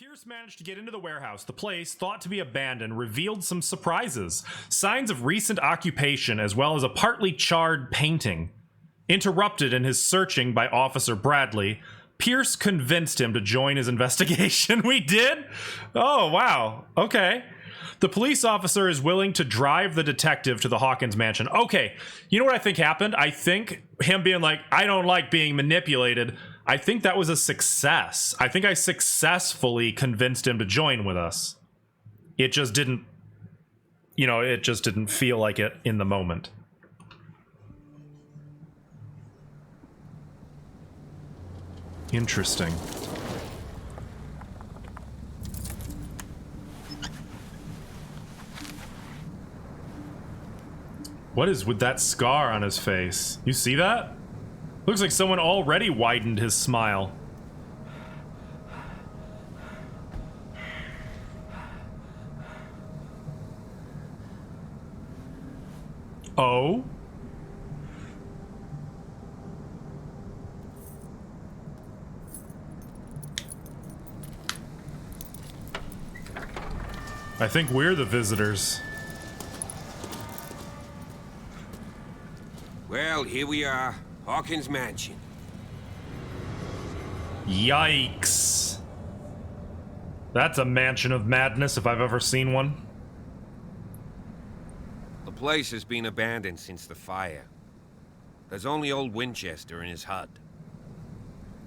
Pierce managed to get into the warehouse. The place, thought to be abandoned, revealed some surprises. Signs of recent occupation, as well as a partly charred painting. Interrupted in his searching by Officer Bradley, Pierce convinced him to join his investigation. We did? Oh, wow. Okay. The police officer is willing to drive the detective to the Hawkins mansion. Okay, you know what I think happened? I think him being like, I don't like being manipulated, I think that was a success. I think I successfully convinced him to join with us. It just didn't, it just didn't feel like it in the moment. Interesting. What is with that scar on his face? You see that? Looks like someone already widened his smile. Oh? I think we're the visitors. Well, here we are. Hawkins Mansion. Yikes. That's a mansion of madness if I've ever seen one. The place has been abandoned since the fire. There's only old Winchester in his hut.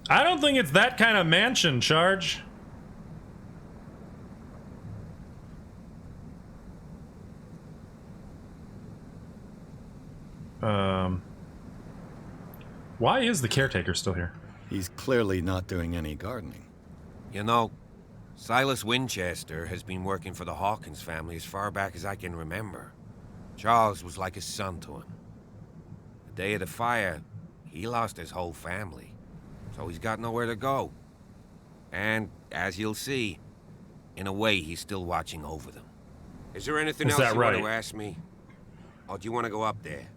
I don't think it's that kind of mansion, Charge. Why is the caretaker still here? He's clearly not doing any gardening. You know, Silas Winchester has been working for the Hawkins family as far back as I can remember. Charles was like a son to him. The day of the fire, he lost his whole family, so he's got nowhere to go. And, as you'll see, in a way, he's still watching over them. Is there anything else you want to ask me? Or do you want to go up there?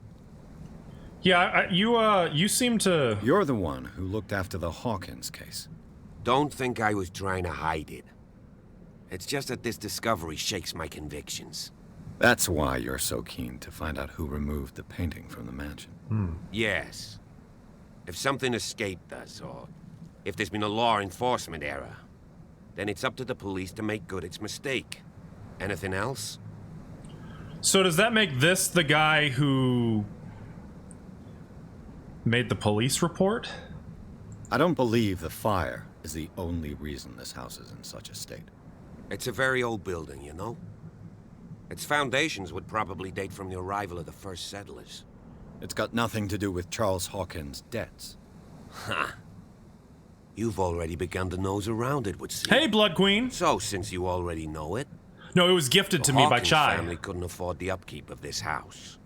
Yeah, you seem to... You're the one who looked after the Hawkins case. Don't think I was trying to hide it. It's just that this discovery shakes my convictions. That's why you're so keen to find out who removed the painting from the mansion. Yes. If something escaped us, or if there's been a law enforcement error, then it's up to the police to make good its mistake. Anything else? So does that make this the guy who made the police report? I don't believe the fire is the only reason this house is in such a state. It's a very old building, you know? Its foundations would probably date from the arrival of the first settlers. It's got nothing to do with Charles Hawkins' debts. Ha! You've already begun to nose around it, would seem. Hey, Blood Queen! So, since you already know it... No, it was gifted to me by Chai. The family couldn't afford the upkeep of this house.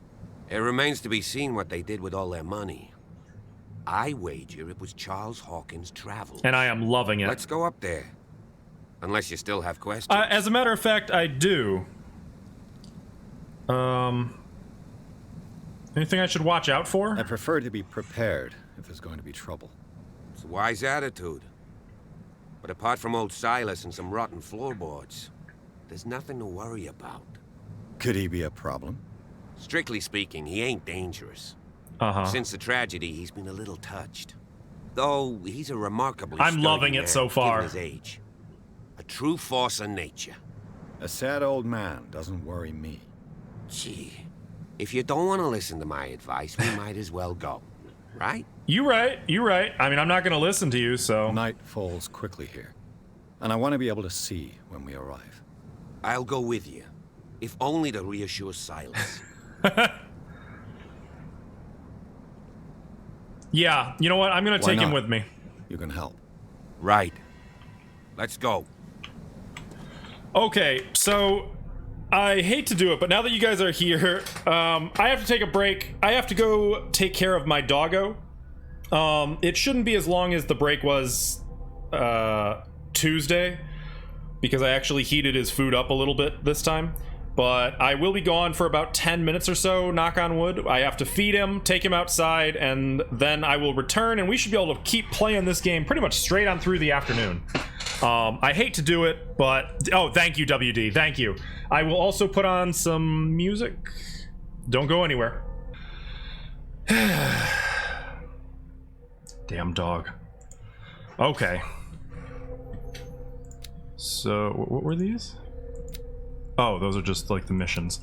It remains to be seen what they did with all their money. I wager it was Charles Hawkins' travels. And I am loving it. Let's go up there. Unless you still have questions. As a matter of fact, I do. Anything I should watch out for? I prefer to be prepared if there's going to be trouble. It's a wise attitude. But apart from old Silas and some rotten floorboards, there's nothing to worry about. Could he be a problem? Strictly speaking, he ain't dangerous. Uh-huh. Since the tragedy, he's been a little touched. Though, he's a remarkably I'm loving sturdy it man, so far. given his age. A true force of nature. A sad old man doesn't worry me. Gee, if you don't want to listen to my advice, we might as well go. Right? You right. I mean, I'm not going to listen to you, so... Night falls quickly here, and I want to be able to see when we arrive. I'll go with you, if only to reassure Silas. Yeah, you know what? I'm going to take him with me. You can help. Right. Let's go. Okay, so... I hate to do it, but now that you guys are here, I have to take a break. I have to go take care of my doggo. It shouldn't be as long as the break was Tuesday, because I actually heated his food up a little bit this time. But I will be gone for about 10 minutes or so, knock on wood. I have to feed him, take him outside, and then I will return, and we should be able to keep playing this game pretty much straight on through the afternoon. I hate to do it, but oh, thank you, WD. Thank you. I will also put on some music. Don't go anywhere. Damn dog. Okay. So, what were these? Oh, those are just like the missions.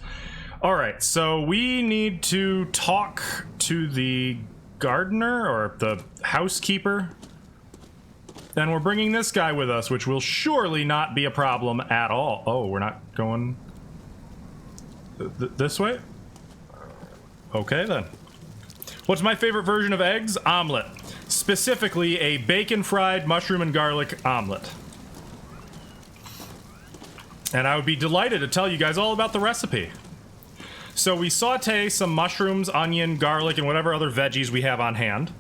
Alright, so we need to talk to the gardener or the housekeeper. And we're bringing this guy with us, which will surely not be a problem at all. Oh, we're not going this way? Okay, then. What's my favorite version of eggs? Omelet. Specifically, a bacon-fried mushroom and garlic omelet. And I would be delighted to tell you guys all about the recipe. So we saute some mushrooms, onion, garlic, and whatever other veggies we have on hand.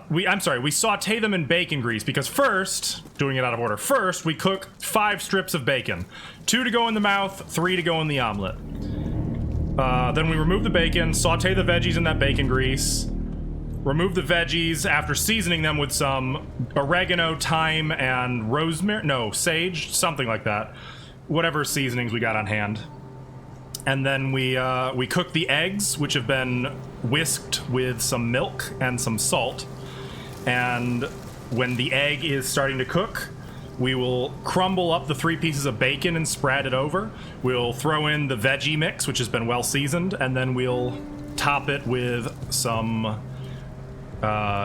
We saute them in bacon grease because first, doing it out of order, first we cook 5 strips of bacon. 2 to go in the mouth, 3 to go in the omelet. Then we remove the bacon, saute the veggies in that bacon grease. Remove the veggies after seasoning them with some oregano, thyme, and rosemary. No, sage, something like that. Whatever seasonings we got on hand. And then we cook the eggs, which have been whisked with some milk and some salt. And when the egg is starting to cook, we will crumble up the 3 pieces of bacon and spread it over. We'll throw in the veggie mix, which has been well seasoned, and then we'll top it with some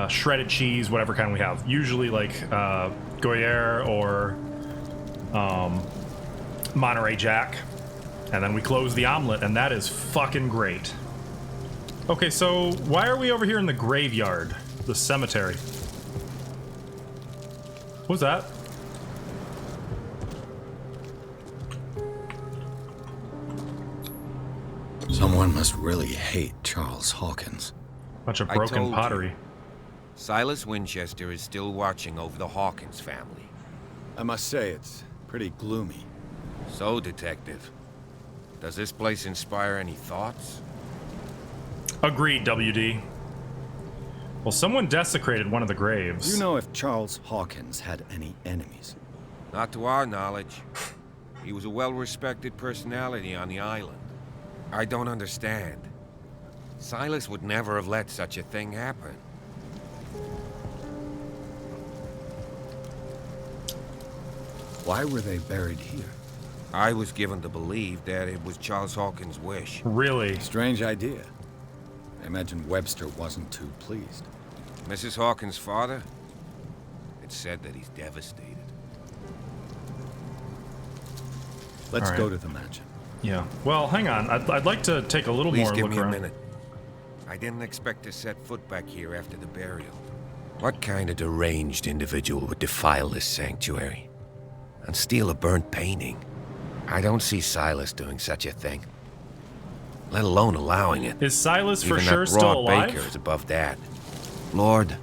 shredded cheese, whatever kind we have. Usually like Gruyere or Monterey Jack. And then we close the omelet, and that is fucking great. Okay, so why are we over here in the graveyard? The cemetery. What's that? Someone must really hate Charles Hawkins. Bunch of I broken told pottery. you. Silas Winchester is still watching over the Hawkins family. I must say, it's pretty gloomy. So, Detective, does this place inspire any thoughts? Agreed, WD. Well, someone desecrated one of the graves. Do you know if Charles Hawkins had any enemies? Not to our knowledge. He was a well-respected personality on the island. I don't understand. Silas would never have let such a thing happen. Why were they buried here? I was given to believe that it was Charles Hawkins' wish. Really? Strange idea. I imagine Webster wasn't too pleased. Mrs. Hawkins' father? It's said that he's devastated. Let's All right. go to the mansion. Yeah. Well, hang on. I'd like to take a little Please more give look me around. a minute. I didn't expect to set foot back here after the burial. What kind of deranged individual would defile this sanctuary? And steal a burnt painting? I don't see Silas doing such a thing. Let alone allowing it. Is Silas for Even sure that still raw alive? baker is above that. Lord,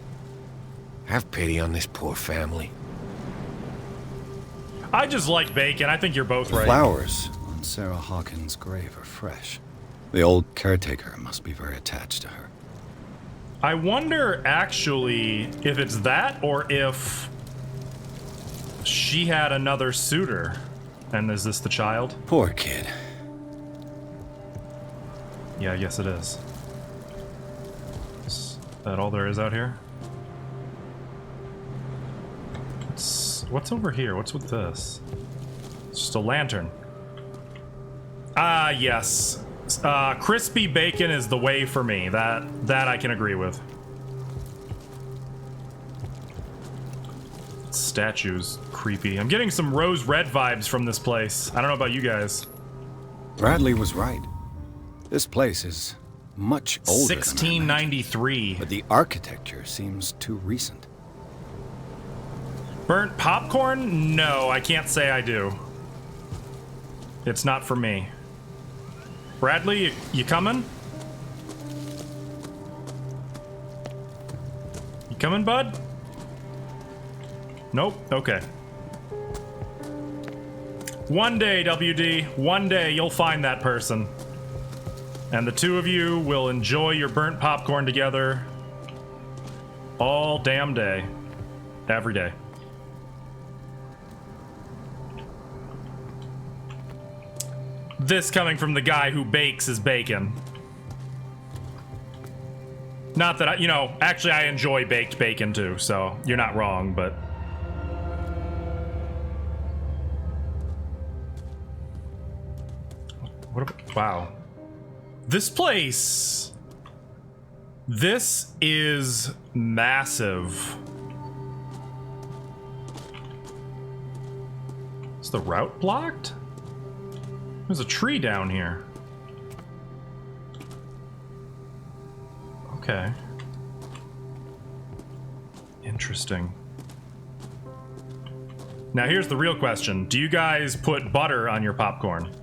have pity on this poor family. I just like bacon. I think you're both right. Flowers on Sarah Hawkins' grave are fresh. The old caretaker must be very attached to her. I wonder, actually, if it's that or if she had another suitor. And is this the child? Poor kid. Yeah, I guess it is. Is that all there is out here? What's over here? What's with this? It's just a lantern. Ah, yes. Crispy bacon is the way for me. That I can agree with. Statue's creepy. I'm getting some rose red vibes from this place. I don't know about you guys. Bradley was right. This place is much older than I imagined. 1693. But the architecture seems too recent. Burnt popcorn? No, I can't say I do. It's not for me. Bradley, you coming? You coming, bud? Nope. Okay. One day, WD, one day you'll find that person. And the two of you will enjoy your burnt popcorn together all damn day. Every day. This coming from the guy who bakes his bacon. Not that actually I enjoy baked bacon too, so you're not wrong, but... Wow. This place... This is massive. Is the route blocked? There's a tree down here. Okay. Interesting. Now here's the real question. Do you guys put butter on your popcorn?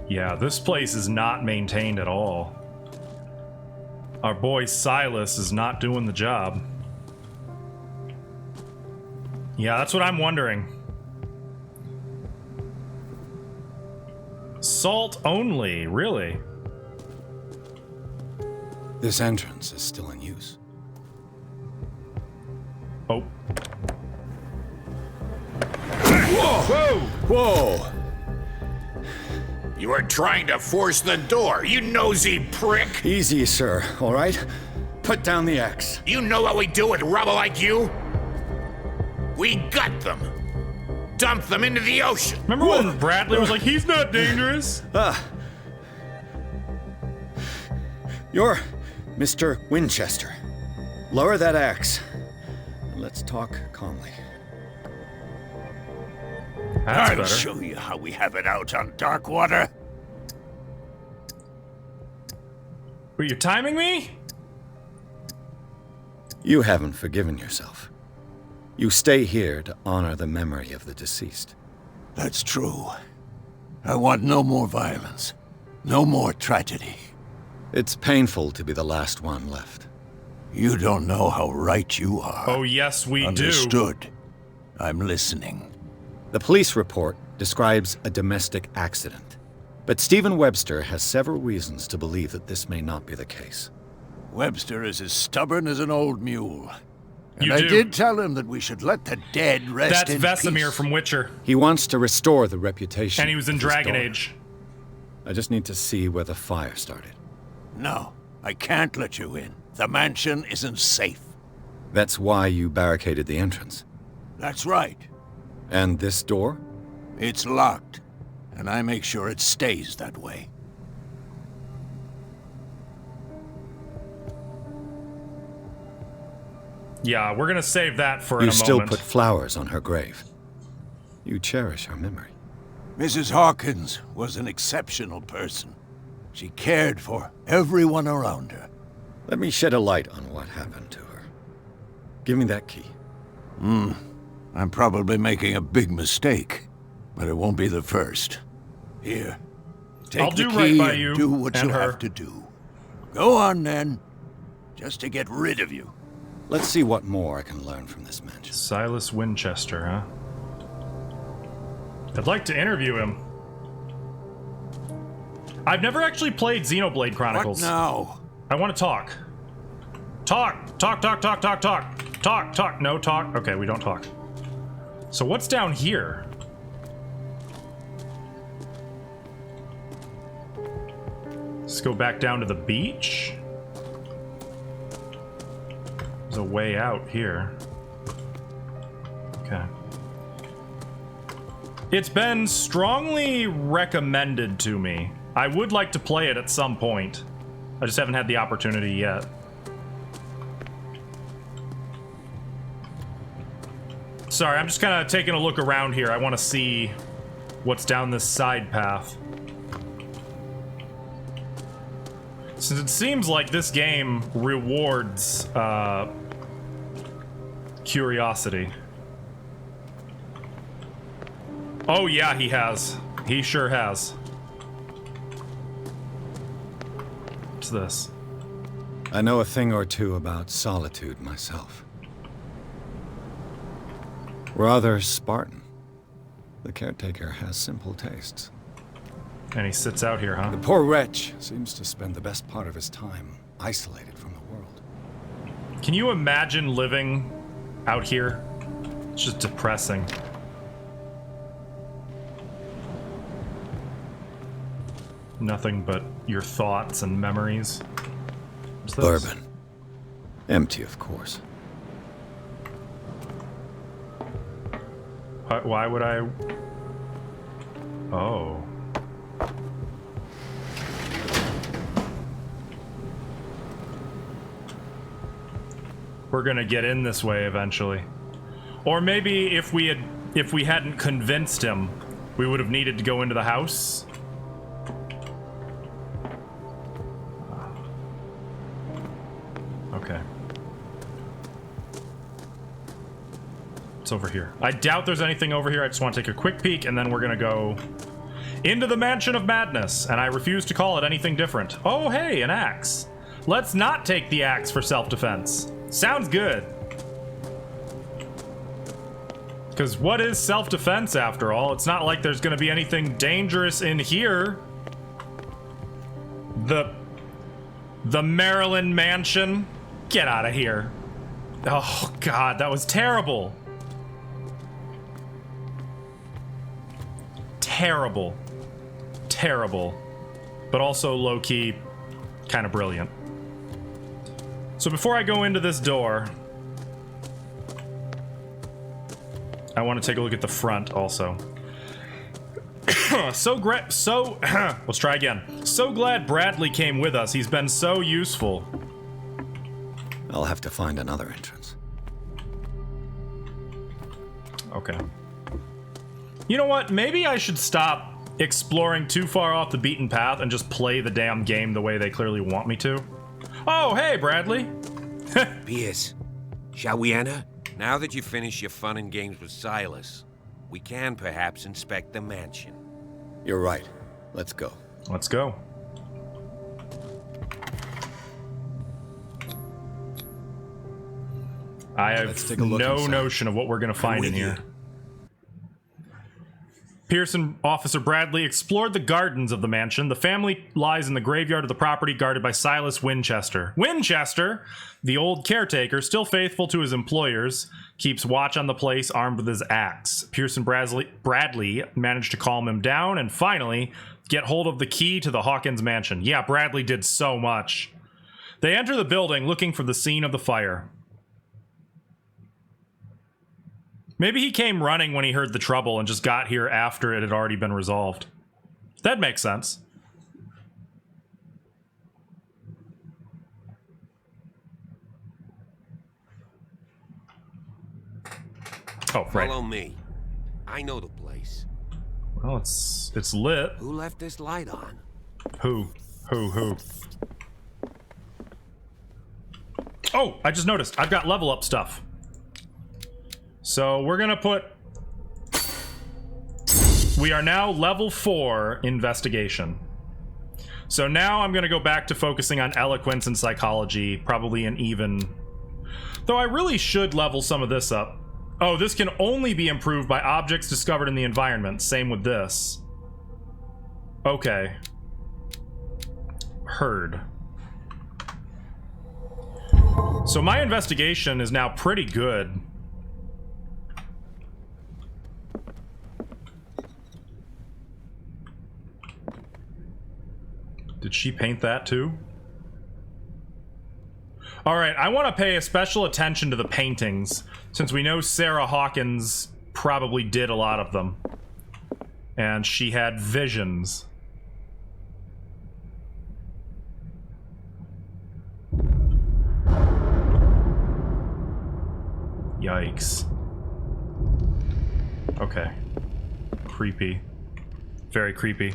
Yeah, this place is not maintained at all. Our boy Silas is not doing the job. Yeah, that's what I'm wondering. Salt only, really? This entrance is still in use. Oh. Whoa! Whoa! Whoa! You are trying to force the door, you nosy prick! Easy, sir, all right? Put down the axe. You know what we do with rubble like you? We gut them. Dump them into the ocean. Remember when Bradley was like, he's not dangerous? You're Mr. Winchester. Lower that axe. And let's talk calmly. That's I'll better. show you how we have it out on Darkwater. Wait, you're timing me? You haven't forgiven yourself. You stay here to honor the memory of the deceased. That's true. I want no more violence. No more tragedy. It's painful to be the last one left. You don't know how right you are. Oh, yes, we do. Understood. I'm listening. The police report describes a domestic accident, but Stephen Webster has several reasons to believe that this may not be the case. Webster is as stubborn as an old mule. And You I do. did tell him that we should let the dead rest That's in Vesemir peace. from Witcher, He wants to restore the reputation. and he was in of his Dragon daughter. Age. I just need to see where the fire started. No, I can't let you in. The mansion isn't safe. That's why you barricaded the entrance. That's right. And this door? It's locked, and I make sure it stays that way. Yeah, we're gonna save that for You in a still moment. put flowers on her grave. You cherish her memory. Mrs. Hawkins was an exceptional person. She cared for everyone around her. Let me shed a light on what happened to her. Give me that key. I'm probably making a big mistake, but it won't be the first. Here, take I'll the do key right by and you do what and you her. have to do. Go on, then. Just to get rid of you. Let's see what more I can learn from this mansion. Silas Winchester, huh? I'd like to interview him. I've never actually played Xenoblade Chronicles. What now? I want to talk. Talk. Talk, talk, talk, talk, talk. Talk, talk. No talk. Okay, we don't talk. So what's down here? Let's go back down to the beach. There's a way out here. Okay. It's been strongly recommended to me. I would like to play it at some point. I just haven't had the opportunity yet. Sorry, I'm just kind of taking a look around here. I want to see what's down this side path. Since it seems like this game rewards curiosity. Oh yeah, he has. He sure has. What's this? I know a thing or two about solitude myself. Rather Spartan. The caretaker has simple tastes. And he sits out here, huh? The poor wretch seems to spend the best part of his time isolated from the world. Can you imagine living out here? It's just depressing. Nothing but your thoughts and memories. What's this? Bourbon. Empty, of course. Why would I... Oh. We're gonna get in this way eventually. Or maybe if we hadn't convinced him, we would have needed to go into the house. Okay. It's over here. I doubt there's anything over here. I just want to take a quick peek, and then we're gonna go into the Mansion of Madness, and I refuse to call it anything different. Oh, hey, an axe. Let's not take the axe for self-defense. Sounds good. Because what is self-defense, after all? It's not like there's gonna be anything dangerous in here. The Maryland Mansion? Get out of here. Oh, God, that was terrible. Terrible. Terrible. But also low-key, kind of brilliant. So before I go into this door, I want to take a look at the front also. Let's try again. So glad Bradley came with us. He's been so useful. I'll have to find another entrance. Okay. You know what? Maybe I should stop exploring too far off the beaten path and just play the damn game the way they clearly want me to. Oh, hey, Bradley. Pierce, shall we enter? Now that you've finished your fun and games with Silas, we can perhaps inspect the mansion. You're right. Let's go. Let's go. I have no notion of what we're going to find in here. Pearson Officer Bradley explored the gardens of the mansion. The family lies in the graveyard of the property guarded by Silas Winchester. Winchester, the old caretaker, still faithful to his employers, keeps watch on the place armed with his axe. Pearson Bradley managed to calm him down and finally get hold of the key to the Hawkins mansion. Yeah, Bradley did so much. They enter the building looking for the scene of the fire. Maybe he came running when he heard the trouble and just got here after it had already been resolved. That makes sense. Oh, right. Follow me. I know the place. Well, it's lit. Who left this light on? Who? Oh, I just noticed. I've got level up stuff. So we're gonna put... We are now level 4 investigation. So now I'm gonna go back to focusing on eloquence and psychology, probably an even... Though I really should level some of this up. Oh, this can only be improved by objects discovered in the environment. Same with this. Okay. Heard. So my investigation is now pretty good. Did she paint that too? All right, I want to pay a special attention to the paintings, since we know Sarah Hawkins probably did a lot of them. And she had visions. Yikes. Okay. Creepy. Very creepy.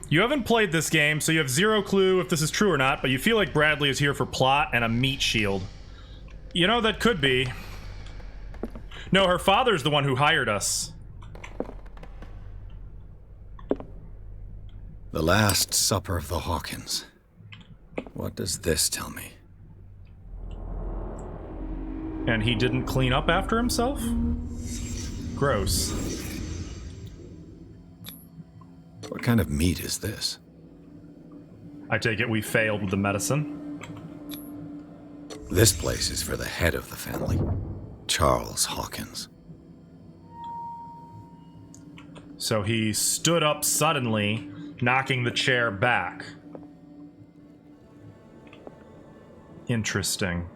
You haven't played this game, so you have zero clue if this is true or not, but you feel like Bradley is here for plot and a meat shield. You know, that could be. No, her father's the one who hired us. The Last Supper of the Hawkins. What does this tell me? And he didn't clean up after himself? Gross. What kind of meat is this? I take it we failed with the medicine. This place is for the head of the family, Charles Hawkins. So he stood up suddenly, knocking the chair back. Interesting.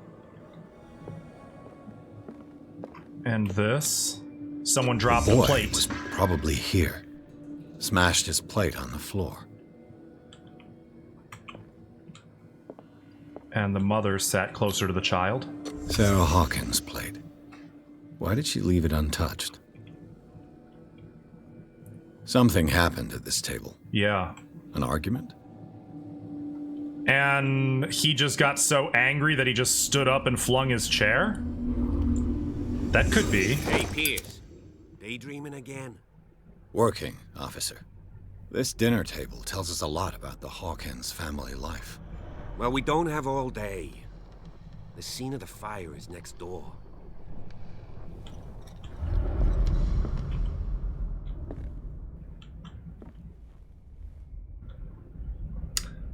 And this? Someone dropped a Boy plate. was probably here. Smashed his plate on the floor. And the mother sat closer to the child. Sarah Hawkins' plate. Why did she leave it untouched? Something happened at this table. Yeah. An argument? And he just got so angry that he just stood up and flung his chair? That could be. Hey, Pierce. Daydreaming again? Working, officer. This dinner table tells us a lot about the Hawkins family life. Well, we don't have all day. The scene of the fire is next door.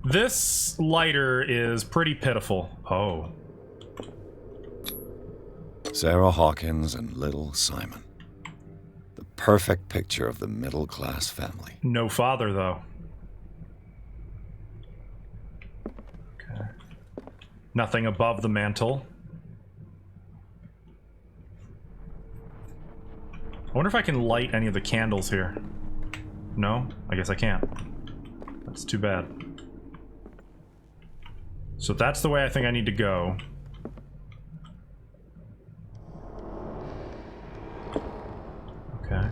This lighter is pretty pitiful. Oh. Sarah Hawkins and little Simon. The perfect picture of the middle-class family. No father, though. Okay. Nothing above the mantle. I wonder if I can light any of the candles here. No? I guess I can't. That's too bad. So that's the way I think I need to go. Okay.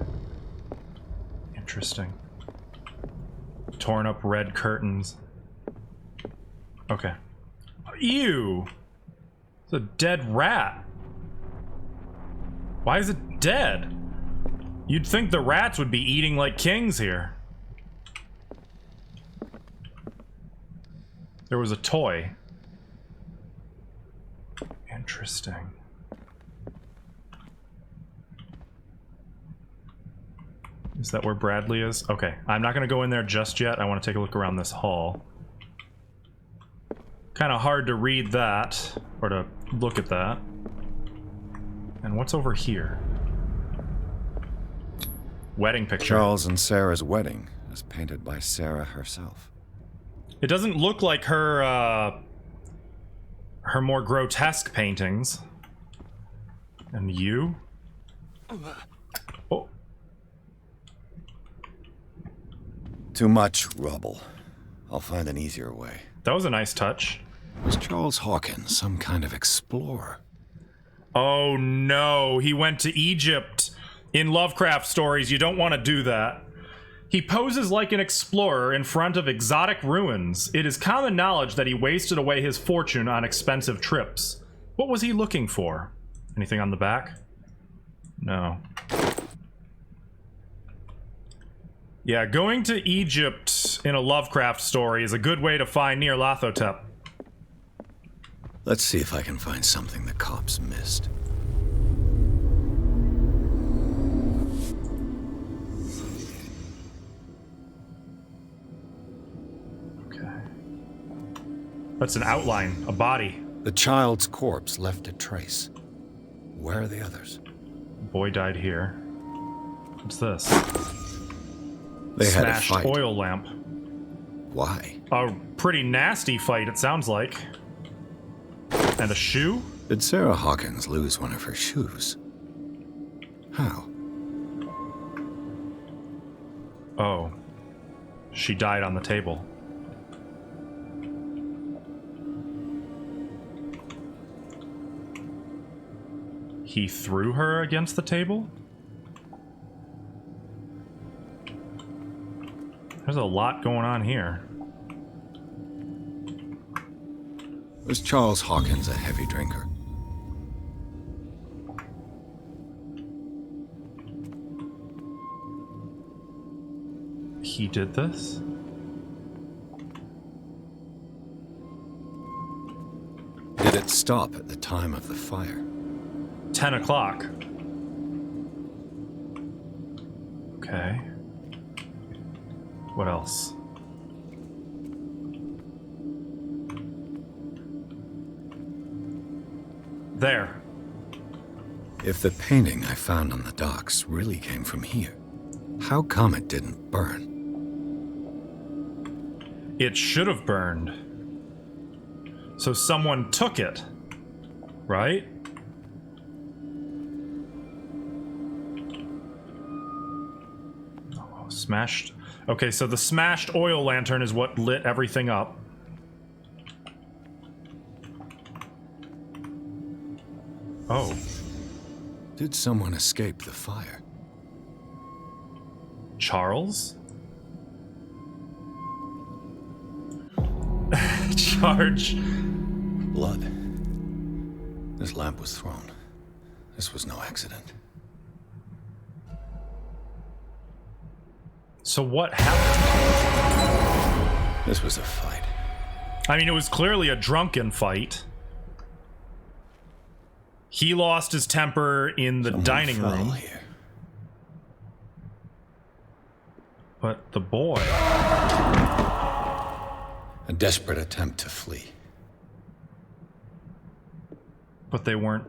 Interesting. Torn up red curtains. Okay. Ew! It's a dead rat. Why is it dead? You'd think the rats would be eating like kings here. There was a toy. Interesting. Is that where Bradley is? Okay, I'm not gonna go in there just yet. I want to take a look around this hall. Kind of hard to read that, or to look at that. And what's over here? Wedding picture. Charles and Sarah's wedding, as painted by Sarah herself. It doesn't look like her, her more grotesque paintings. And you? Oh. Too much rubble. I'll find an easier way. That was a nice touch. Was Charles Hawkins some kind of explorer? Oh no, he went to Egypt. In Lovecraft stories, you don't want to do that. He poses like an explorer in front of exotic ruins. It is common knowledge that he wasted away his fortune on expensive trips. What was he looking for? Anything on the back? No. Yeah, going to Egypt in a Lovecraft story is a good way to find Nyarlathotep. Let's see if I can find something the cops missed. That's an outline, a body. The child's corpse left a trace. Where are the others? Boy died here. What's this? They had a Smashed fight. oil lamp. Why? A pretty nasty fight, it sounds like. And a shoe? Did Sarah Hawkins lose one of her shoes? How? Oh. She died on the table. He threw her against the table? There's a lot going on here. Was Charles Hawkins a heavy drinker? He did this? Did it stop at the time of the fire? 10 o'clock. Okay. What else? There. If the painting I found on the docks really came from here, how come it didn't burn? It should have burned. So someone took it, right? Oh, smashed. Okay, so the smashed oil lantern is what lit everything up. Oh. Did someone escape the fire? Charles? Charge. Blood. This lamp was thrown. This was no accident. So what happened? This was a fight. I mean, it was clearly a drunken fight. He lost his temper in the dining room. Here. But the boy... A desperate attempt to flee. But they weren't...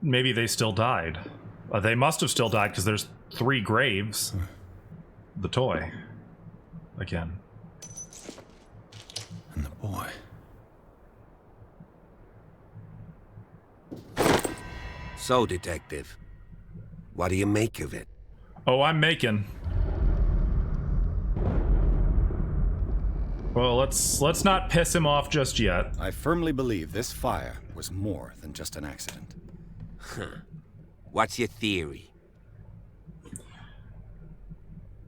Maybe they still died. They must have still died because there's 3 graves. The toy. Again. And the boy. So, Detective, what do you make of it? Oh, I'm making. Well, let's not piss him off just yet. I firmly believe this fire was more than just an accident. What's your theory?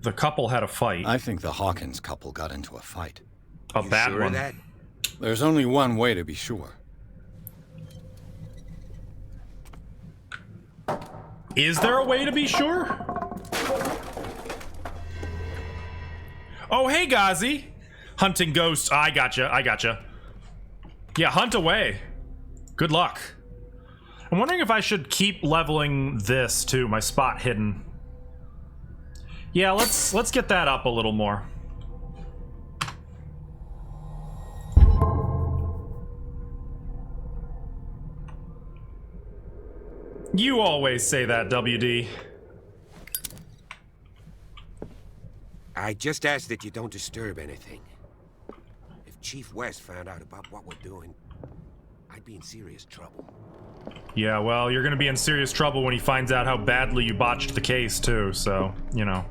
The couple had a fight. I think the Hawkins couple got into a fight. A You bad sure one. of that? There's only one way to be sure. Is there a way to be sure? Oh, hey, Ghazi. Hunting ghosts. I gotcha. Yeah, hunt away. Good luck. I'm wondering if I should keep leveling this too, my spot hidden. Yeah, let's get that up a little more. You always say that, WD. I just ask that you don't disturb anything. If Chief West found out about what we're doing, I'd be in serious trouble. Yeah, well, you're gonna be in serious trouble when he finds out how badly you botched the case, too, so, you know.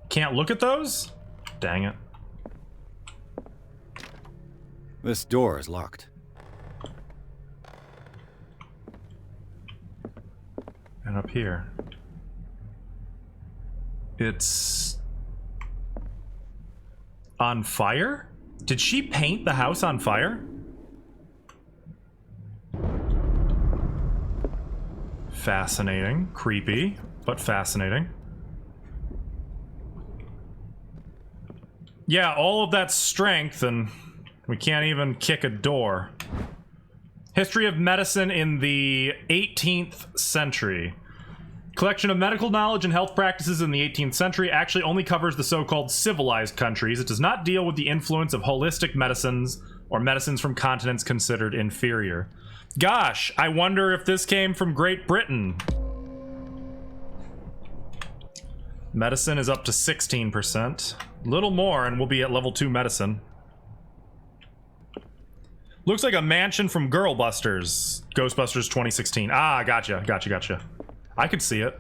Can't look at those? Dang it. This door is locked. And up here. It's... on fire? Did she paint the house on fire? Fascinating. Creepy, but fascinating. Yeah, all of that strength and we can't even kick a door. History of medicine in the 18th century. Collection of medical knowledge and health practices in the 18th century actually only covers the so-called civilized countries. It does not deal with the influence of holistic medicines or medicines from continents considered inferior. Gosh, I wonder if this came from Great Britain. Medicine is up to 16%. Little more and we'll be at level 2 medicine. Looks like a mansion from Girlbusters. Ghostbusters 2016. Ah, gotcha. I could see it.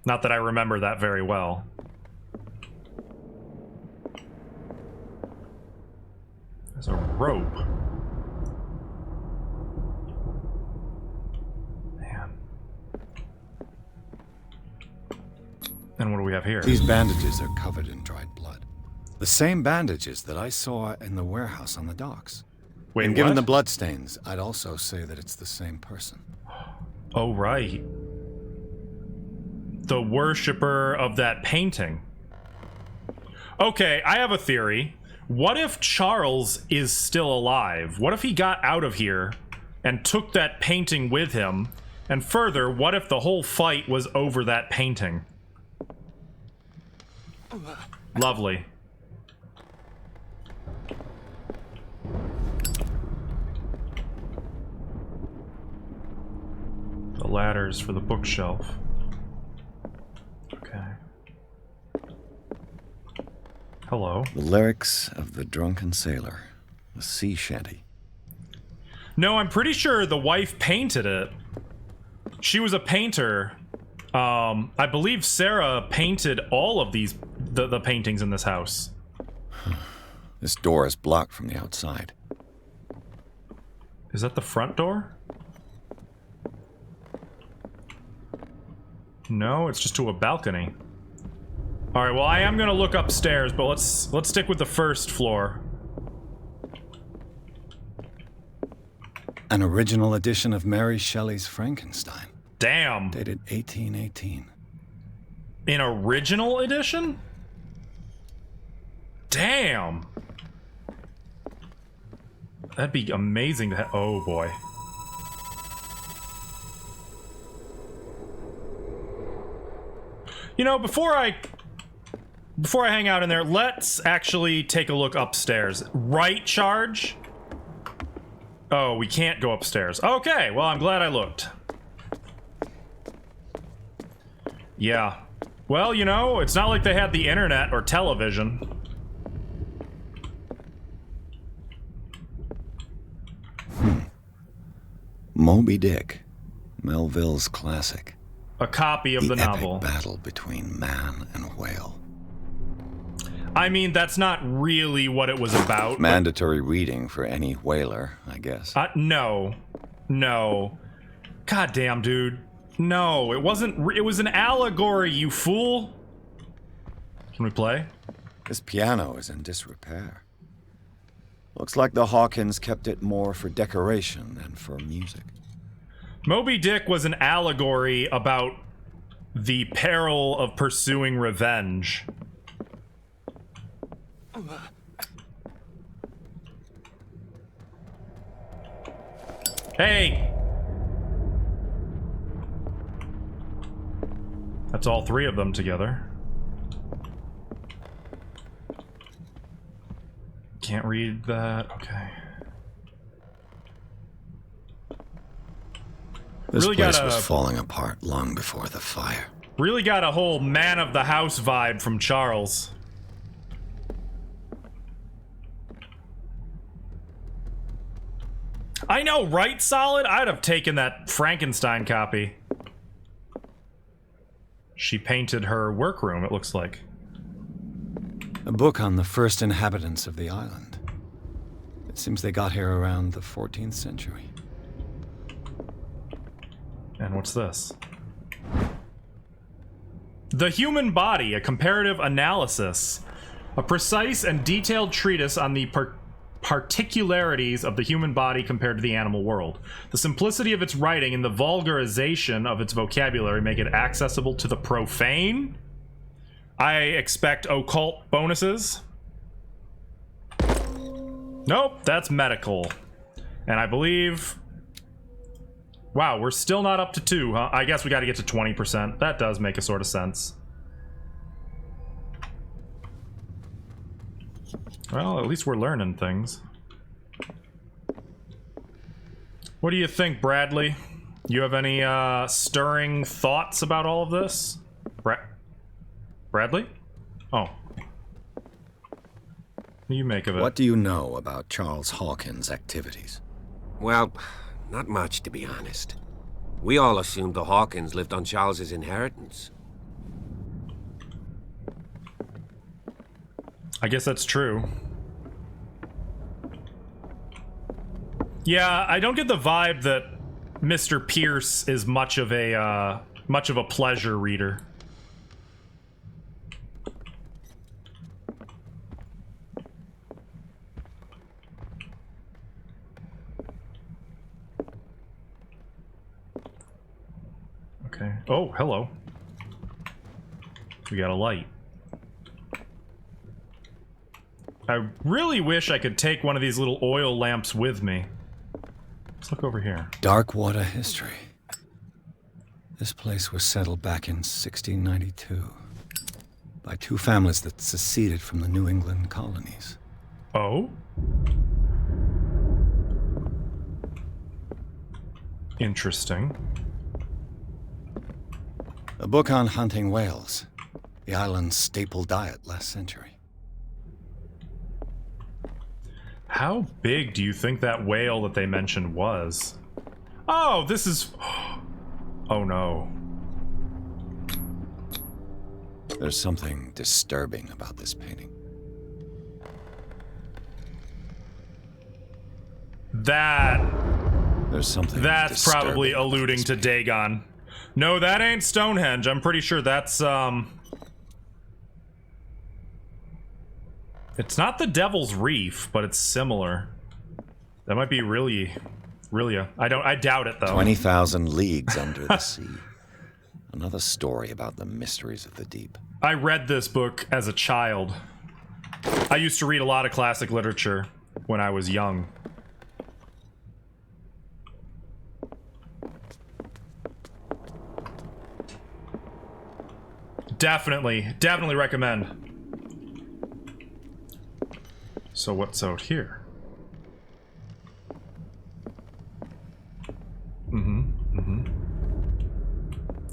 Not that I remember that very well. There's a rope. Man. And what do we have here? These bandages are covered in dried blood. The same bandages that I saw in the warehouse on the docks. Wait, and given what? the bloodstains, I'd also say that it's the same person. Oh, right. The worshipper of that painting. Okay, I have a theory. What if Charles is still alive? What if he got out of here and took that painting with him? And further, what if the whole fight was over that painting? Lovely. The ladders for the bookshelf. hello. The lyrics of the drunken sailor. A sea shanty. No, I'm pretty sure the wife painted it. She was a painter. I believe Sarah painted all of these, the paintings in this house. This door is blocked from the outside. Is that the front door? No, it's just to a balcony. All right, well, I am gonna look upstairs, but let's stick with the first floor. An original edition of Mary Shelley's Frankenstein. Damn. Dated 1818. An original edition? Damn. That'd be amazing to have. Oh boy. You know, before I hang out in there, let's actually take a look upstairs. Right charge? Oh, we can't go upstairs. Okay, well, I'm glad I looked. Yeah. Well, you know, it's not like they had the internet or television. Moby Dick. Melville's classic. A copy of the novel. Epic battle between man and whale. I mean, that's not really what it was about. Mandatory reading for any whaler, I guess. No. No. God damn, dude. No, it wasn't. It was an allegory, you fool. Can we play? This piano is in disrepair. Looks like the Hawkins kept it more for decoration than for music. Moby Dick was an allegory about the peril of pursuing revenge. Hey! That's all three of them together. Can't read that. Okay. This Really place got was a falling apart long before the fire. really got a whole man of the house vibe from Charles. I know, right, Solid? I'd have taken that Frankenstein copy. She painted her workroom, it looks like. A book on the first inhabitants of the island. It seems they got here around the 14th century. And what's this? The Human Body, a comparative analysis. A precise and detailed treatise on the particularities of the human body compared to the animal world. The simplicity of its writing and the vulgarization of its vocabulary make it accessible to the profane. I expect occult bonuses. Nope, that's medical. And I believe... Wow, we're still not up to 2, huh? I guess we gotta get to 20%. That does make a sort of sense. Well, at least we're learning things. What do you think, Bradley? You have any stirring thoughts about all of this? Bradley? Oh. What do you make of it? What do you know about Charles Hawkins' activities? Well, not much, to be honest. We all assumed the Hawkins lived on Charles's inheritance. I guess that's true. Yeah, I don't get the vibe that Mr. Pierce is much of a pleasure reader. Okay. Oh, hello. We got a light. I really wish I could take one of these little oil lamps with me. Let's look over here. Dark water history. This place was settled back in 1692 by 2 families that seceded from the New England colonies. Oh? Interesting. A book on hunting whales, the island's staple diet last century. How big do you think that whale that they mentioned was? Oh, this is... Oh no. There's something disturbing about this painting. There's something That's probably alluding to Dagon. No, that ain't Stonehenge. I'm pretty sure that's, It's not the Devil's Reef, but it's similar. That might be really... I doubt it, though. 20,000 leagues under the sea. Another story about the mysteries of the deep. I read this book as a child. I used to read a lot of classic literature when I was young. Definitely recommend. So what's out here?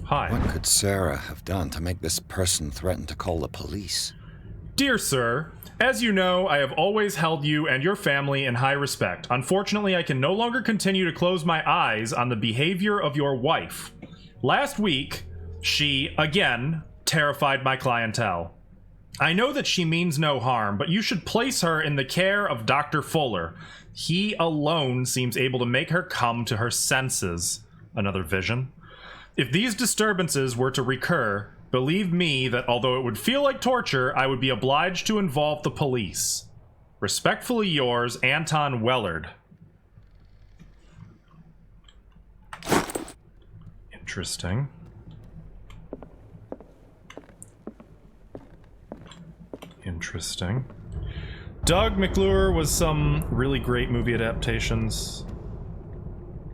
Hi. What could Sarah have done to make this person threaten to call the police? Dear sir, as you know, I have always held you and your family in high respect. Unfortunately, I can no longer continue to close my eyes on the behavior of your wife. Last week, she, again, terrified my clientele. I know that she means no harm, but you should place her in the care of Dr. Fuller. He alone seems able to make her come to her senses. Another vision. If these disturbances were to recur, believe me that although it would feel like torture, I would be obliged to involve the police. Respectfully yours, Anton Wellard. Interesting. Interesting. Doug McClure was some really great movie adaptations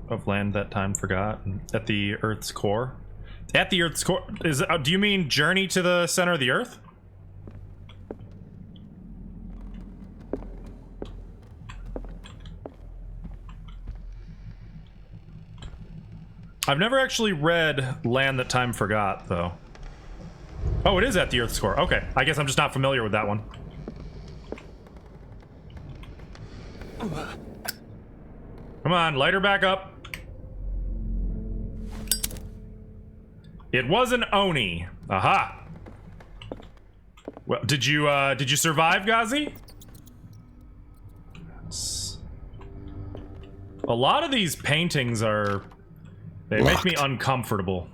of Land That Time Forgot. At the Earth's Core. At the Earth's Core. Do you mean Journey to the Center of the Earth? I've never actually read Land That Time Forgot, though. Oh, it is At the Earth's Core. Okay, I guess I'm just not familiar with that one. Come on, light her back up. It was an Oni. Aha. Well, did you survive, Ghazi? A lot of these paintings are... They make me uncomfortable.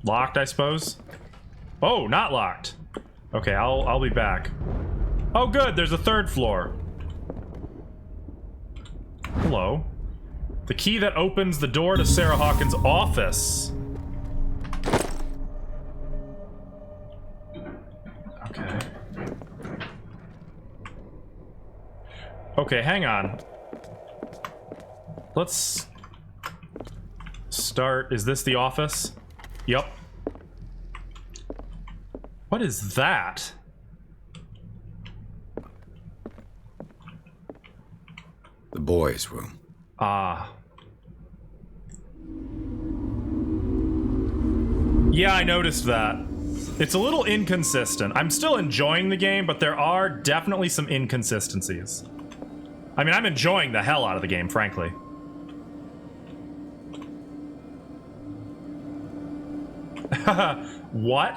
Locked, I suppose? Oh, not locked. Okay, I'll be back. Oh, good, there's a third floor. Hello. The key that opens the door to Sarah Hawkins' office. Okay. Okay, hang on. Let's start. Is this the office? Yep. What is that? The boys' room. Ah. Yeah, I noticed that. It's a little inconsistent. I'm still enjoying the game, but there are definitely some inconsistencies. I mean, I'm enjoying the hell out of the game, frankly. What?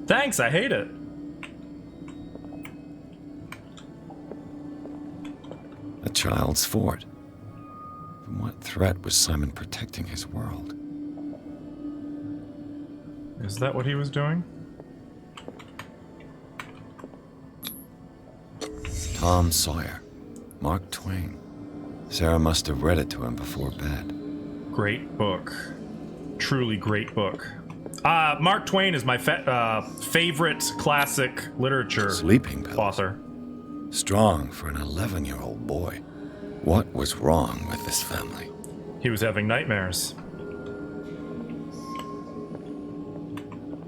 Thanks, I hate it. A child's fort. From what threat was Simon protecting his world? Is that what he was doing? Tom Sawyer. Mark Twain. Sarah must have read it to him before bed. Great book. Truly great book. Mark Twain is my favorite classic literature Sleeping pills. author. Strong for an 11-year-old boy. What was wrong with this family? He was having nightmares.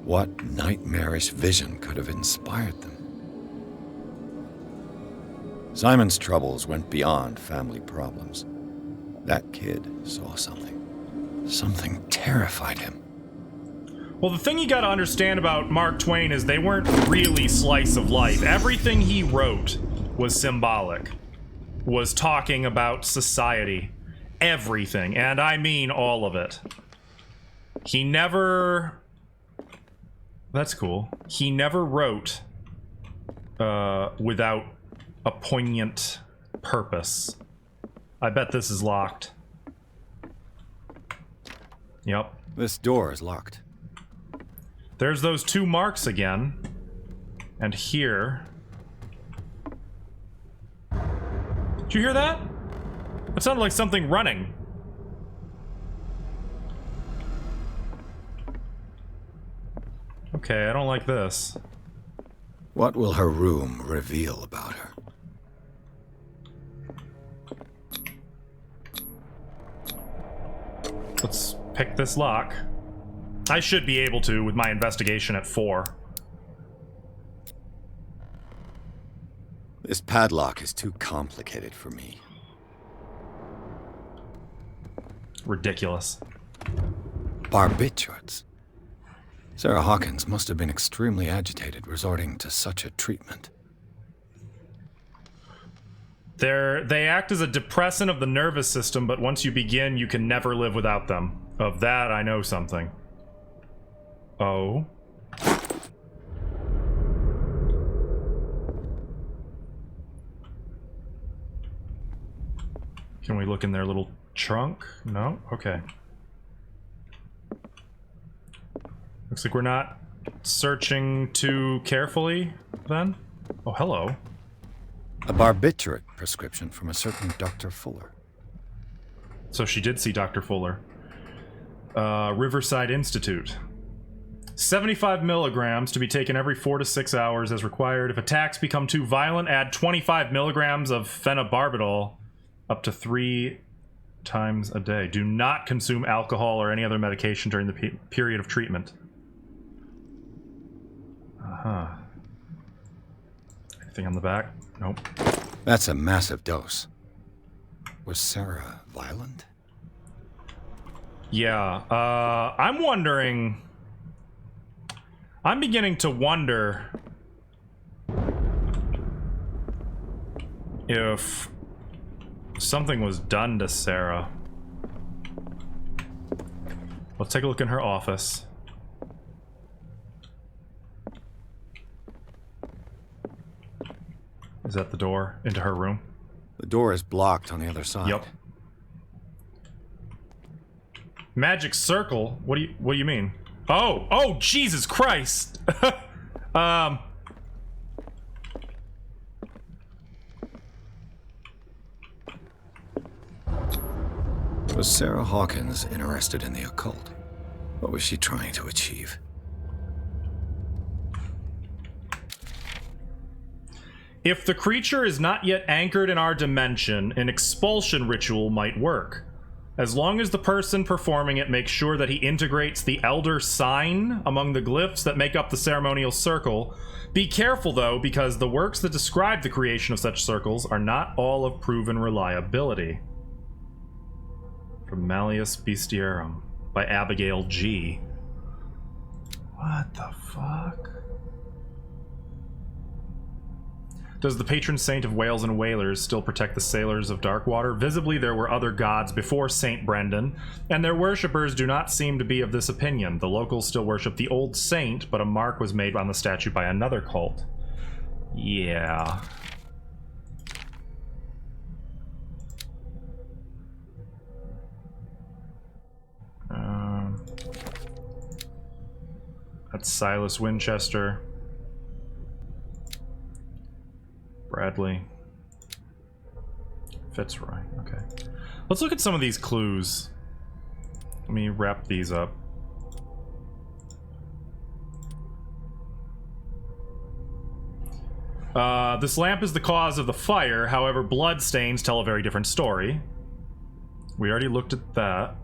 What nightmarish vision could have inspired them? Simon's troubles went beyond family problems. That kid saw something. Something terrified him. Well, the thing you gotta understand about Mark Twain is they weren't really slice of life. Everything he wrote was symbolic, was talking about society. Everything, and I mean all of it. He never... That's cool. He never wrote without a poignant purpose. I bet this is locked. Yep. This door is locked. There's those 2 marks again. And here... Did you hear that? That sounded like something running. Okay, I don't like this. What will her room reveal about her? Let's pick this lock. I should be able to with my investigation at 4. This padlock is too complicated for me. Ridiculous. Barbiturates. Sarah Hawkins must have been extremely agitated resorting to such a treatment. They act as a depressant of the nervous system, but once you begin, you can never live without them. Of that, I know something. Oh. Can we look in their little trunk? No? Okay. Looks like we're not searching too carefully, then. Oh, hello. A barbiturate prescription from a certain Dr. Fuller. So she did see Dr. Fuller. Riverside Institute. 75 milligrams to be taken every 4 to 6 hours as required. If attacks become too violent, add 25 milligrams of phenobarbital up to 3 times a day. Do not consume alcohol or any other medication during the period of treatment. Uh-huh. Anything on the back? Nope. That's a massive dose. Was Sarah violent? Yeah, I'm wondering... I'm beginning to wonder if something was done to Sarah. Let's take a look in her office. Is that the door into her room? The door is blocked on the other side. Yep. Magic circle? What do you mean? Oh, Jesus Christ! Was Sarah Hawkins interested in the occult? What was she trying to achieve? If the creature is not yet anchored in our dimension, an expulsion ritual might work. As long as the person performing it makes sure that he integrates the Elder Sign among the glyphs that make up the ceremonial circle. Be careful, though, because the works that describe the creation of such circles are not all of proven reliability. From Malleus Bestiarum by Abigail G. What the fuck? Does the patron saint of whales and whalers still protect the sailors of Darkwater? Visibly, there were other gods before Saint Brendan, and their worshippers do not seem to be of this opinion. The locals still worship the old saint, but a mark was made on the statue by another cult. Yeah. That's Silas Winchester. Bradley. Fitzroy. Okay. Let's look at some of these clues. Let me wrap these up. This lamp is the cause of the fire. However, blood stains tell a very different story. We already looked at that.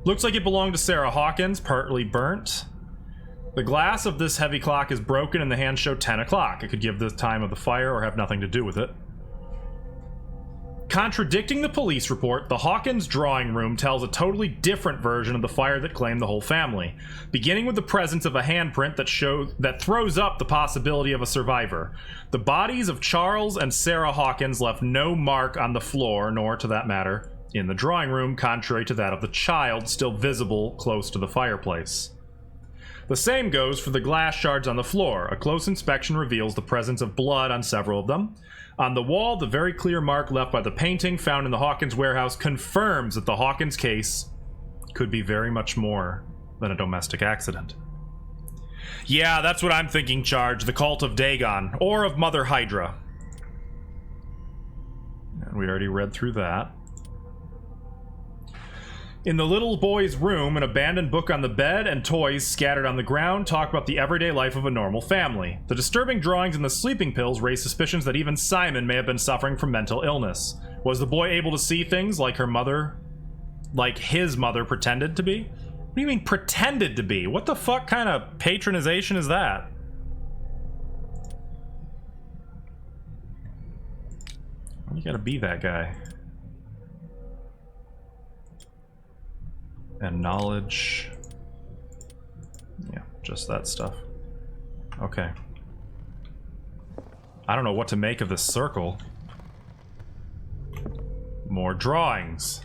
Looks like it belonged to Sarah Hawkins, partly burnt. The glass of this heavy clock is broken and the hands show 10 o'clock. It could give the time of the fire or have nothing to do with it. Contradicting the police report, the Hawkins drawing room tells a totally different version of the fire that claimed the whole family, beginning with the presence of a handprint that throws up the possibility of a survivor. The bodies of Charles and Sarah Hawkins left no mark on the floor, nor, to that matter, in the drawing room, contrary to that of the child still visible close to the fireplace. The same goes for the glass shards on the floor. A close inspection reveals the presence of blood on several of them. On the wall, the very clear mark left by the painting found in the Hawkins warehouse confirms that the Hawkins case could be very much more than a domestic accident. Yeah, that's what I'm thinking, Charge. The cult of Dagon, or of Mother Hydra. And we already read through that. In the little boy's room, an abandoned book on the bed and toys scattered on the ground talk about the everyday life of a normal family. The disturbing drawings and the sleeping pills raise suspicions that even Simon may have been suffering from mental illness. Was the boy able to see things like his mother pretended to be? What do you mean pretended to be? What the fuck kind of patronization is that? You gotta be that guy. And knowledge. Yeah, just that stuff. Okay. I don't know what to make of this circle. More drawings.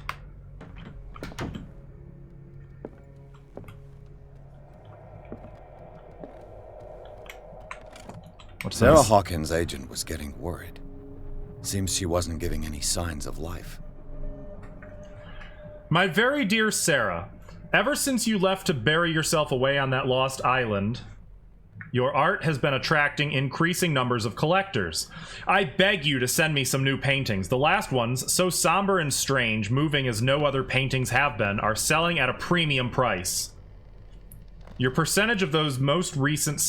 What's Sarah this? Hawkins' agent was getting worried. Seems she wasn't giving any signs of life. My very dear Sarah, ever since you left to bury yourself away on that lost island, your art has been attracting increasing numbers of collectors. I beg you to send me some new paintings. The last ones, so somber and strange, moving as no other paintings have been, are selling at a premium price. Your percentage of these most recent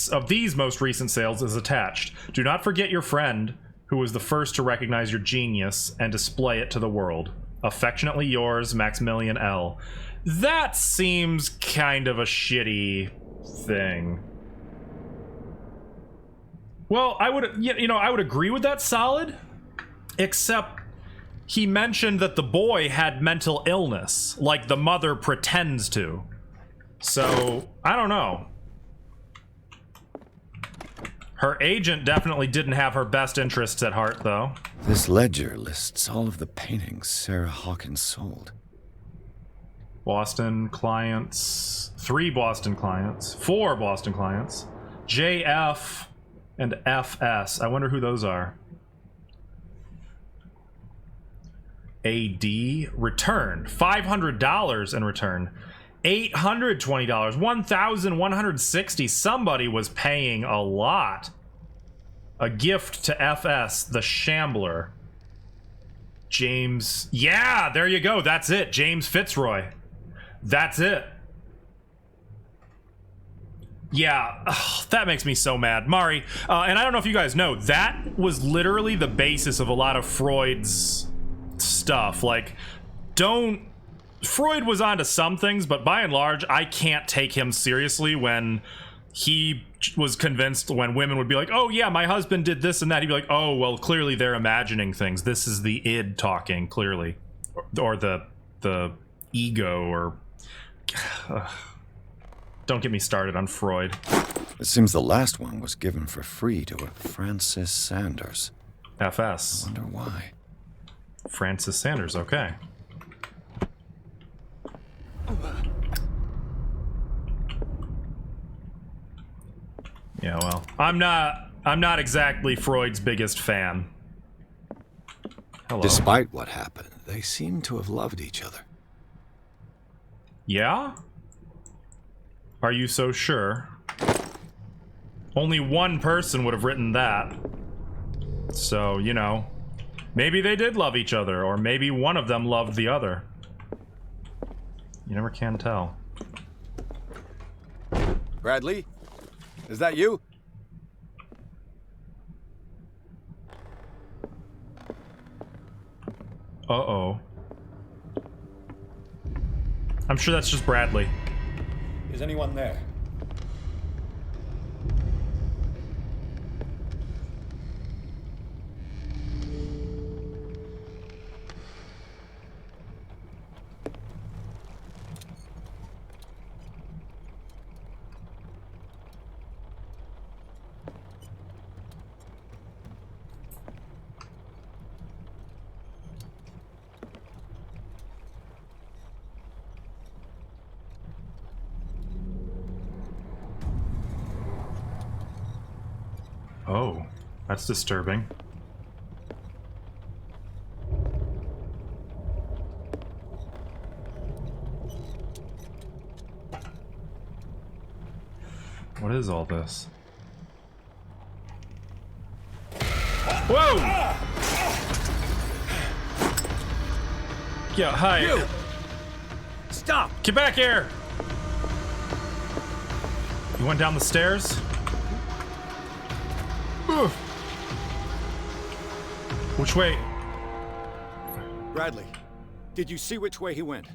sales is attached. Do not forget your friend, who was the first to recognize your genius and display it to the world. Affectionately yours, Maximilian L. That seems kind of a shitty thing. Well, I would agree with that solid, except he mentioned that the boy had mental illness, like the mother pretends to. So, I don't know. Her agent definitely didn't have her best interests at heart, though. This ledger lists all of the paintings Sarah Hawkins sold. Boston clients, 3 Boston clients, 4 Boston clients, JF and FS. I wonder who those are. AD returned $500 in return. $820, $1,160. Somebody was paying a lot. A gift to FS, the Shambler. James. Yeah, there you go. That's it. James Fitzroy. That's it. Yeah, that makes me so mad. Mari, and I don't know if you guys know, that was literally the basis of a lot of Freud's stuff. Like, Freud was onto some things, but by and large, I can't take him seriously when he was convinced when women would be like, oh yeah, my husband did this and that. He'd be like, oh, well, clearly they're imagining things. This is the id talking, clearly. Or the ego, or... Don't get me started on Freud. It seems the last one was given for free to a Francis Sanders. FS. I wonder why. Francis Sanders, okay. Yeah, well, I'm not exactly Freud's biggest fan. Hello. Despite what happened, they seem to have loved each other. Yeah? Are you so sure? Only one person would have written that. So, you know, maybe they did love each other, or maybe one of them loved the other. You never can tell. Bradley? Is that you? Uh-oh. I'm sure that's just Bradley. Is anyone there? Oh, that's disturbing. What is all this? Whoa! Yeah, hi. You! Stop! Get back here! You went down the stairs? Ugh. Which way? Bradley, did you see which way he went?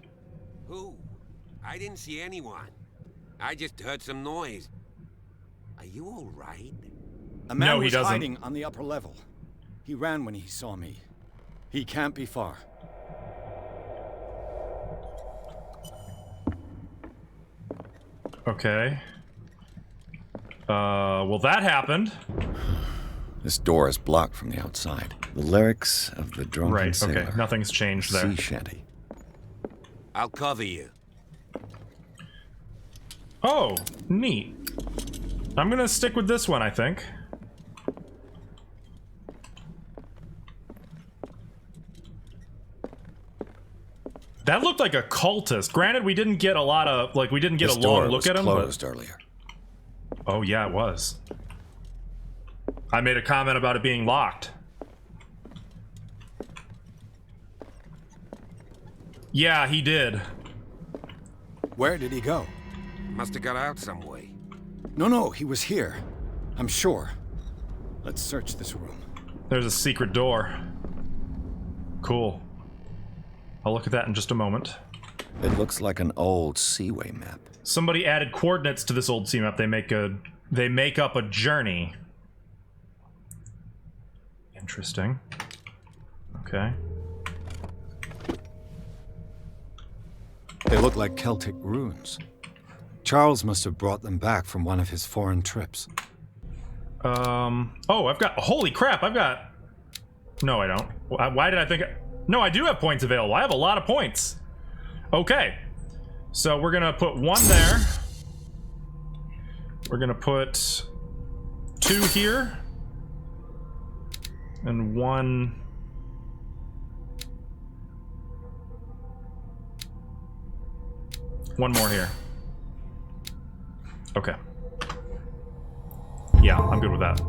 Who? I didn't see anyone. I just heard some noise. Are you all right? A man No, he was doesn't. hiding on the upper level. He ran when he saw me. He can't be far. Okay. Well, that happened. This door is blocked from the outside. The lyrics of the drunken Right, sailor. okay. Nothing's changed there. Sea shanty. I'll cover you. Oh, neat. I'm gonna stick with this one, I think. That looked like a cultist. Granted, we didn't get a lot of, like, we didn't get This a door long look was at him, closed earlier. but... Oh, yeah, it was. I made a comment about it being locked. Yeah, he did. Where did he go? Must have got out some way. No, he was here. I'm sure. Let's search this room. There's a secret door. Cool. I'll look at that in just a moment. It looks like an old seaway map. Somebody added coordinates to this old sea map. They make up a journey. Interesting. Okay. They look like Celtic runes. Charles must have brought them back from one of his foreign trips. Oh, I've got, holy crap, I've got, no, I don't. Why did I think, no, I do have points available. I have a lot of points. Okay. So we're gonna put one there. We're gonna put 2 here. And 1. One more here. Okay. Yeah, I'm good with that.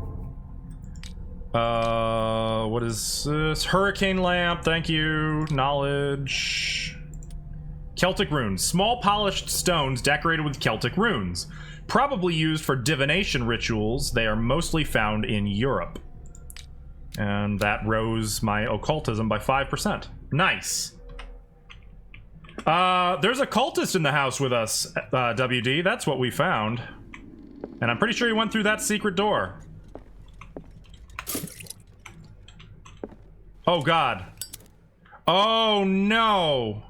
What is this? Hurricane lamp, thank you. Knowledge. Celtic runes. Small polished stones decorated with Celtic runes. Probably used for divination rituals. They are mostly found in Europe. And that rose my occultism by 5%. Nice. There's a cultist in the house with us, WD. That's what we found. And I'm pretty sure he went through that secret door. Oh, God. Oh, no.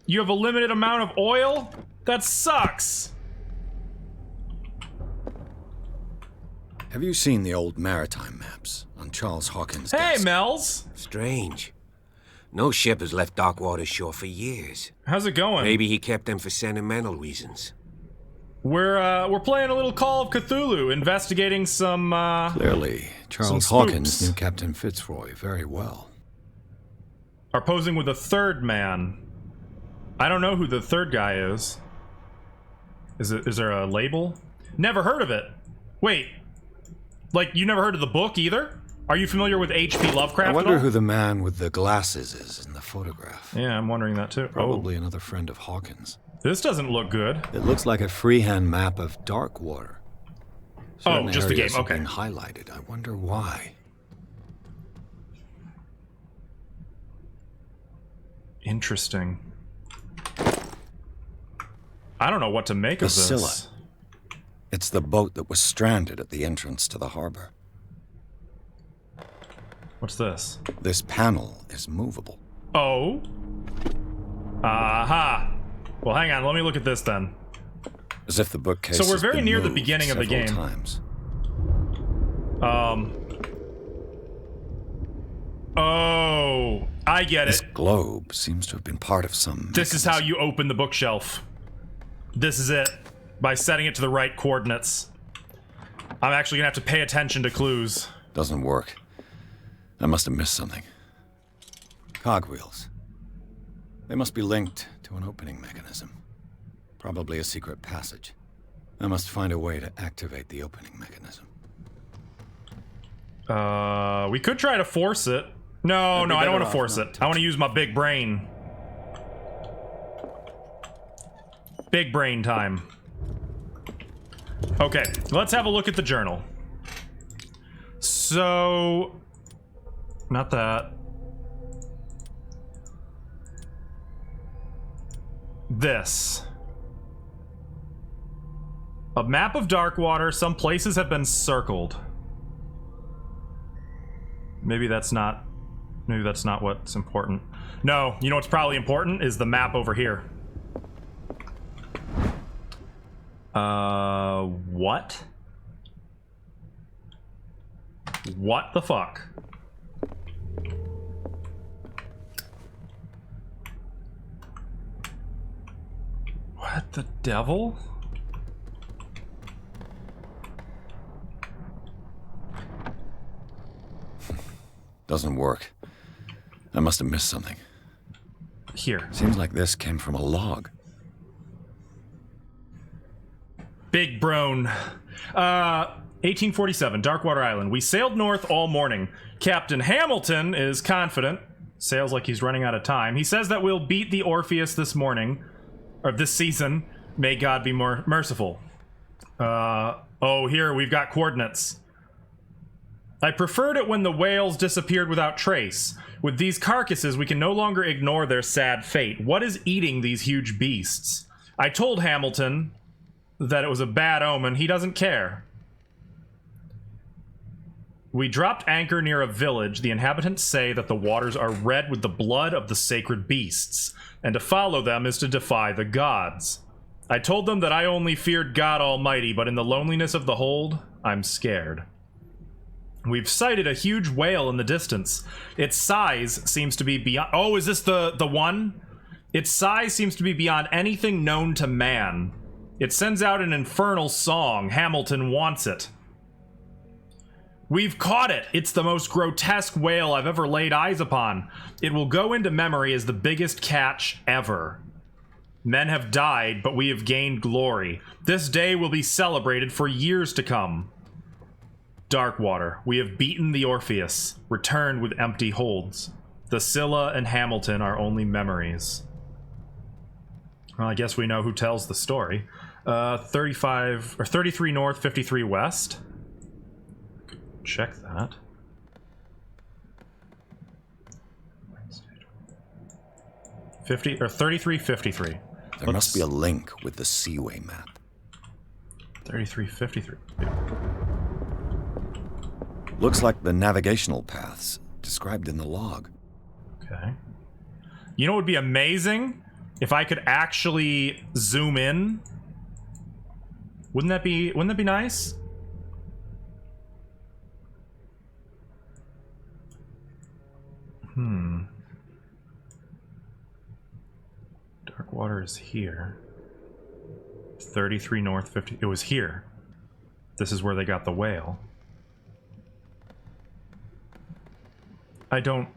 You have a limited amount of oil? That sucks. Have you seen the old maritime maps on Charles Hawkins' Hey, desk? Mel's. Strange. No ship has left Darkwater shore for years. How's it going? Maybe he kept them for sentimental reasons. We're playing a little Call of Cthulhu, investigating some, Clearly, Charles some Hawkins spooks. knew Captain Fitzroy very well. are posing with a third man. I don't know who the third guy is. Is there a label? Never heard of it. Wait. Like, you never heard of the book either? Are you familiar with H.P. Lovecraft I at wonder all? who the man with the glasses is in the photograph. Yeah, I'm wondering that too. Probably another friend of Hawkins. This doesn't look good. It looks like a freehand map of Darkwater. Certain Just the game, areas have okay. been highlighted. I wonder why. Interesting. I don't know what to make of Scylla. this. It's the boat that was stranded at the entrance to the harbor. What's this? This panel is movable. Oh. Aha. Well, hang on. Let me look at this then. As if the bookcase So we're has very been near the moved beginning of the several game. times. Oh, I get This it. globe seems to have been part of some This is how mechanism. you open the bookshelf. This is it. By setting it to the right coordinates. I'm actually gonna have to pay attention to clues. Doesn't work. I must have missed something. Cogwheels. They must be linked to an opening mechanism. Probably a secret passage. I must find a way to activate the opening mechanism. We could try to force it. No, I don't want to force it. I want to use my big brain. Big brain time. Okay, let's have a look at the journal. So... Not that. This. A map of Darkwater. Some places have been circled. Maybe that's not what's important. No, you know what's probably important is the map over here. What? What the fuck? What the devil? Doesn't work. I must have missed something. Here. Seems like this came from a log. Big Brone. 1847, Darkwater Island. We sailed north all morning. Captain Hamilton is confident. Sails like he's running out of time. He says that we'll beat the Orpheus this morning. Or this season. May God be more merciful. Oh, here, we've got coordinates. I preferred it when the whales disappeared without trace. With these carcasses, we can no longer ignore their sad fate. What is eating these huge beasts? I told Hamilton that it was a bad omen. He doesn't care. We dropped anchor near a village. The inhabitants say that the waters are red with the blood of the sacred beasts, and to follow them is to defy the gods. I told them that I only feared God Almighty, but in the loneliness of the hold, I'm scared. We've sighted a huge whale in the distance. Its size seems to be beyond... Oh, is this the one? Its size seems to be beyond anything known to man. It sends out an infernal song. Hamilton wants it. We've caught it! It's the most grotesque whale I've ever laid eyes upon. It will go into memory as the biggest catch ever. Men have died, but we have gained glory. This day will be celebrated for years to come. Darkwater, we have beaten the Orpheus, returned with empty holds. The Scylla and Hamilton are only memories. Well, I guess we know who tells the story. 33 north, 53 west. Check that. 3353. There must be a link with the Seaway map. 3353. Looks like the navigational paths described in the log. Okay. You know what would be amazing? If I could actually zoom in. Wouldn't that be nice? Darkwater is here. 33 north, 50. It was here. This is where they got the whale. I don't...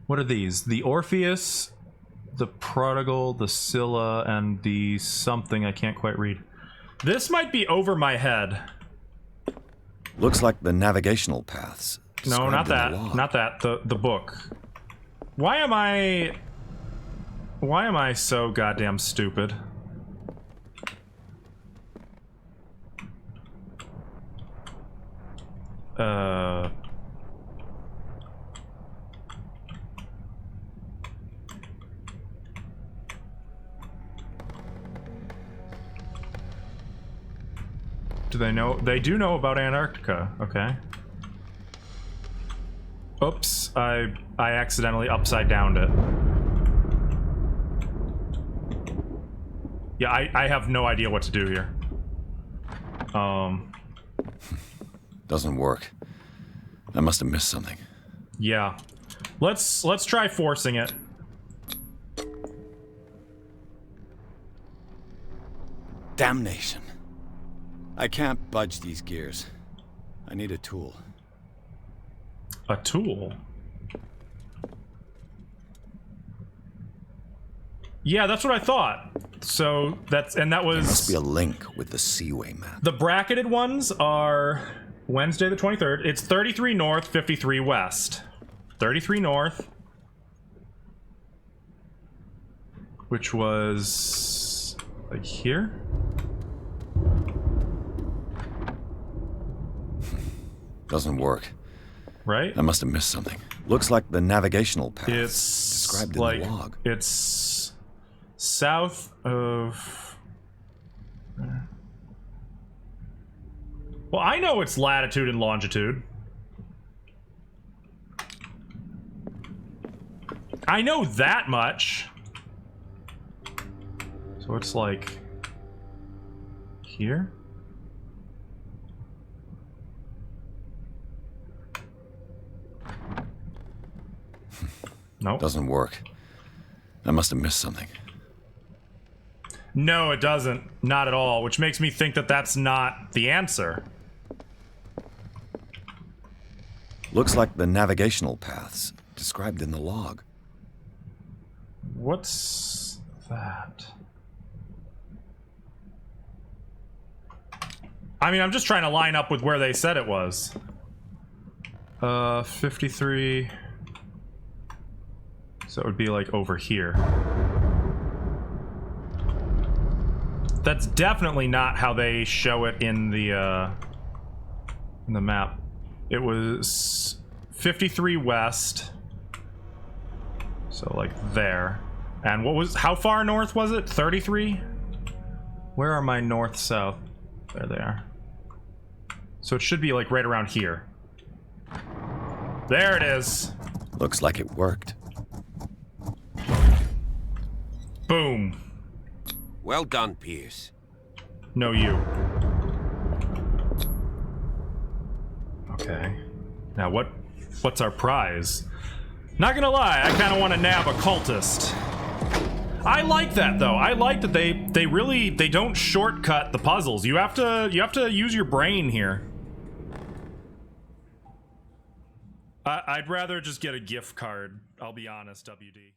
What are these? The Orpheus, the Prodigal, the Scylla, and the something I can't quite read. This might be over my head. Looks like the navigational paths. No, not that. Not that. The book. Why am I so goddamn stupid? Do they know? They do know about Antarctica. Okay. Oops, I accidentally upside downed it. Yeah, I have no idea what to do here. Doesn't work. I must have missed something. Yeah. Let's try forcing it. Damnation. I can't budge these gears. I need a tool. A tool? Yeah, that's what I thought. So that There was... must be a link with the Seaway map. The bracketed ones are Wednesday the 23rd. It's 33 north, 53 west. 33 north. Which was... like here? Doesn't work. Right? I must have missed something. Looks like the navigational path It's described like, in the log. It's south of... Well, I know it's latitude and longitude. I know that much. So it's like... here? Nope. Doesn't work. I must have missed something. No, it doesn't. Not at all, which makes me think that that's not the answer. Looks like the navigational paths described in the log. What's that? I mean, I'm just trying to line up with where they said it was. 53... So it would be like over here. That's definitely not how they show it in the map. It was 53 west. So like there. And what was, how far north was it? 33? Where are my north, south? There they are. So it should be like right around here. There it is. Looks like it worked. Boom. Well done, Pierce. No, you. Okay. Now what's our prize? Not gonna lie, I kind of want to nab a cultist. I like that though. I like that they really don't shortcut the puzzles. You have to use your brain here. I'd rather just get a gift card. I'll be honest, WD.